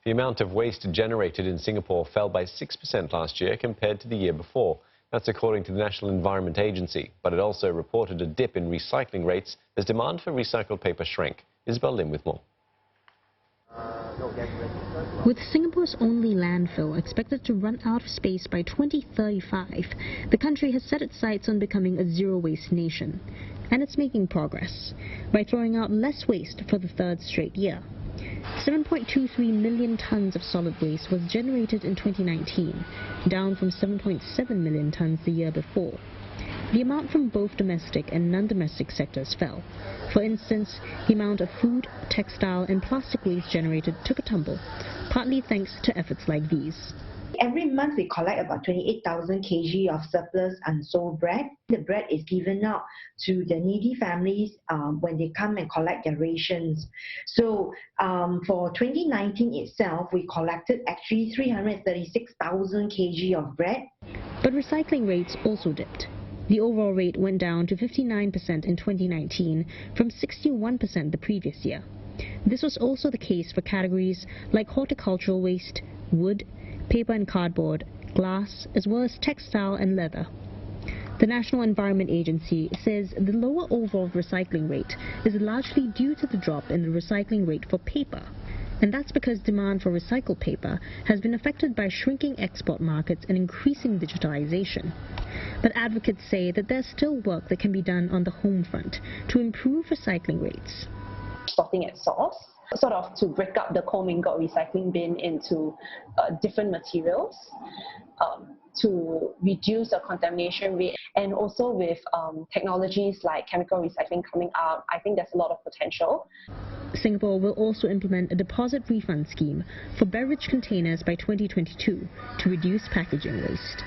The amount of waste generated in Singapore fell by 6% last year compared to the year before. That's according to the National Environment Agency, but it also reported a dip in recycling rates as demand for recycled paper shrank. Isabel Lim with more. With Singapore's only landfill expected to run out of space by 2035, the country has set its sights on becoming a zero-waste nation. And it's making progress by throwing out less waste for the third straight year. 7.23 million tons of solid waste was generated in 2019, down from 7.7 million tons the year before. The amount from both domestic and non-domestic sectors fell. For instance, the amount of food, textile and plastic waste generated took a tumble, partly thanks to efforts like these. Every month we collect about 28,000 kg of surplus unsold bread. The bread is given out to the needy families when they come and collect their rations. So for 2019 itself, we collected actually 336,000 kg of bread. But recycling rates also dipped. The overall rate went down to 59% in 2019 from 61% the previous year. This was also the case for categories like horticultural waste, wood, paper and cardboard, glass, as well as textile and leather. The National Environment Agency says the lower overall recycling rate is largely due to the drop in the recycling rate for paper. And that's because demand for recycled paper has been affected by shrinking export markets and increasing digitalisation. But advocates say that there's still work that can be done on the home front to improve recycling rates. Sorting at source, sort of to break up the commingled recycling bin into different materials to reduce the contamination rate. And also with technologies like chemical recycling coming up, I think there's a lot of potential. Singapore will also implement a deposit refund scheme for beverage containers by 2022 to reduce packaging waste.